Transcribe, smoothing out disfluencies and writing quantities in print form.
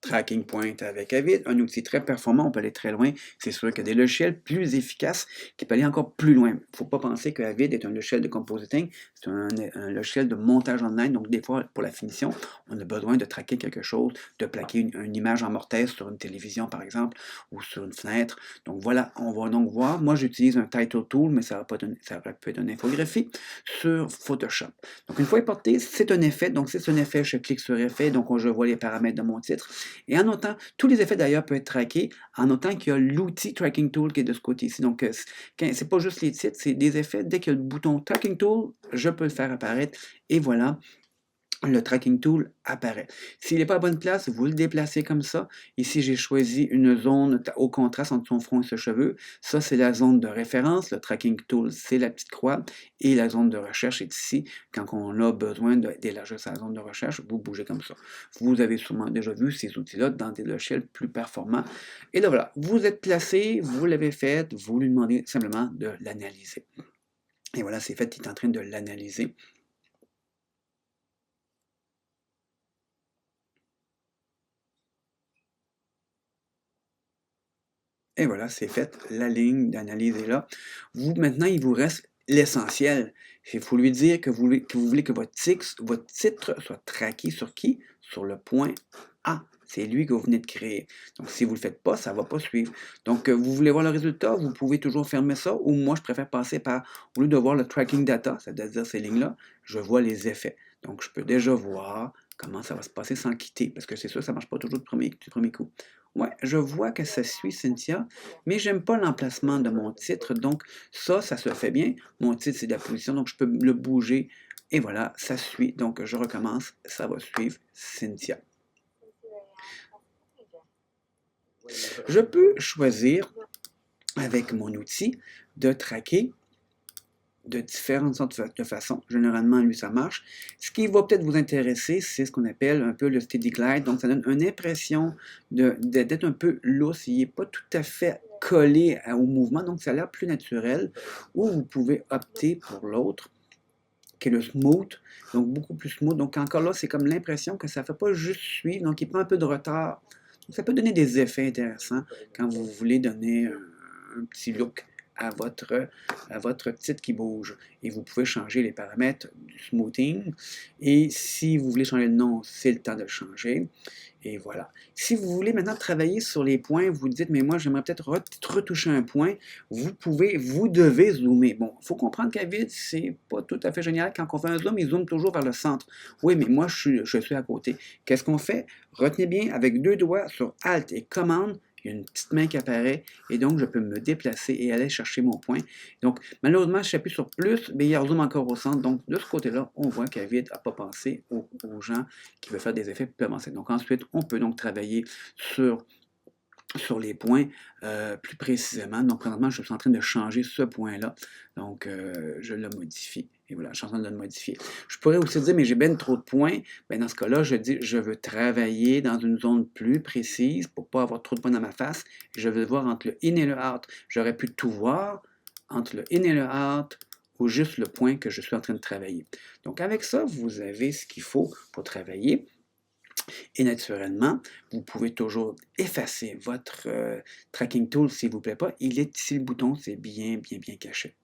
Tracking Point avec Avid, un outil très performant, on peut aller très loin. C'est sûr qu'il y a des logiciels plus efficaces qui peuvent aller encore plus loin. Il ne faut pas penser que Avid est un logiciel de compositing, c'est un logiciel de montage online. Donc, des fois, pour la finition, on a besoin de traquer quelque chose, de plaquer une image en mortaise sur une télévision, par exemple, ou sur une fenêtre. Donc, voilà, on va donc voir. Moi, j'utilise un title tool, mais ça peut être une infographie sur Photoshop. Donc, une fois importé, c'est un effet. Donc, c'est un effet, je clique sur effet, donc je vois les paramètres de mon titre. Et en notant, tous les effets d'ailleurs peuvent être traqués en notant qu'il y a l'outil Tracking Tool qui est de ce côté-ci. Donc, c'est pas juste les titres, c'est des effets. Dès qu'il y a le bouton Tracking Tool, je peux le faire apparaître. Et voilà, le Tracking Tool apparaît. S'il n'est pas à bonne place, vous le déplacez comme ça. Ici, j'ai choisi une zone au contraste entre son front et ses cheveux. Ça, c'est la zone de référence. Le Tracking Tool, c'est la petite croix. Et la zone de recherche est ici. Quand on a besoin d'élargir sa zone de recherche, vous bougez comme ça. Vous avez sûrement déjà vu ces outils-là dans des logiciels plus performants. Et là, voilà. Vous êtes placé, vous l'avez fait, vous lui demandez simplement de l'analyser. Et voilà, c'est fait, il est en train de l'analyser. Et voilà, c'est fait. La ligne d'analyse est là. Maintenant, il vous reste l'essentiel. Il faut lui dire que vous voulez que votre titre soit traqué sur qui? Sur le point A. C'est lui que vous venez de créer. Donc, si vous ne le faites pas, ça ne va pas suivre. Donc, vous voulez voir le résultat, vous pouvez toujours fermer ça. Ou moi, je préfère passer par, au lieu de voir le tracking data, c'est-à-dire ces lignes-là, je vois les effets. Donc, je peux déjà voir comment ça va se passer sans quitter. Parce que c'est sûr, ça ne marche pas toujours du premier coup. Ouais, je vois que ça suit Cynthia, mais j'aime pas l'emplacement de mon titre, donc ça se fait bien. Mon titre, c'est de la position, donc je peux le bouger, et voilà, ça suit. Donc je recommence, ça va suivre Cynthia. Je peux choisir, avec mon outil, de traquer de différentes sortes de façons. Généralement, lui, ça marche. Ce qui va peut-être vous intéresser, c'est ce qu'on appelle un peu le steady glide. Donc, ça donne une impression d'être un peu lousse. Il n'est pas tout à fait collé au mouvement, donc ça a l'air plus naturel. Ou vous pouvez opter pour l'autre, qui est le smooth, donc beaucoup plus smooth. Donc, encore là, c'est comme l'impression que ça ne fait pas juste suivre, donc il prend un peu de retard. Donc, ça peut donner des effets intéressants quand vous voulez donner un petit look à votre titre qui bouge. Et vous pouvez changer les paramètres du smoothing. Et si vous voulez changer le nom, c'est le temps de le changer. Et voilà. Si vous voulez maintenant travailler sur les points, vous dites, mais moi, j'aimerais peut-être retoucher un point, vous devez zoomer. Bon, il faut comprendre qu'Avid, c'est pas tout à fait génial. Quand on fait un zoom, il zoome toujours vers le centre. Oui, mais moi, je suis à côté. Qu'est-ce qu'on fait? Retenez bien, avec 2 doigts sur Alt et Commande, il y a une petite main qui apparaît et donc je peux me déplacer et aller chercher mon point. Donc, malheureusement, si j'appuie sur plus, mais il rezoome encore au centre. Donc, de ce côté-là, on voit qu'Avid n'a pas pensé aux gens qui veulent faire des effets plus avancés. Donc, ensuite, on peut donc travailler sur les points plus précisément. Donc, présentement, je suis en train de changer ce point-là. Donc, je le modifie. Et voilà, je suis en train de le modifier. Je pourrais aussi dire, mais j'ai bien trop de points. Bien, dans ce cas-là, je dis, je veux travailler dans une zone plus précise pour ne pas avoir trop de points dans ma face. Je veux voir entre le in et le out. J'aurais pu tout voir entre le in et le out ou juste le point que je suis en train de travailler. Donc, avec ça, vous avez ce qu'il faut pour travailler. Et naturellement, vous pouvez toujours effacer votre tracking tool s'il ne vous plaît pas. Il est ici le bouton, c'est bien, bien, bien caché.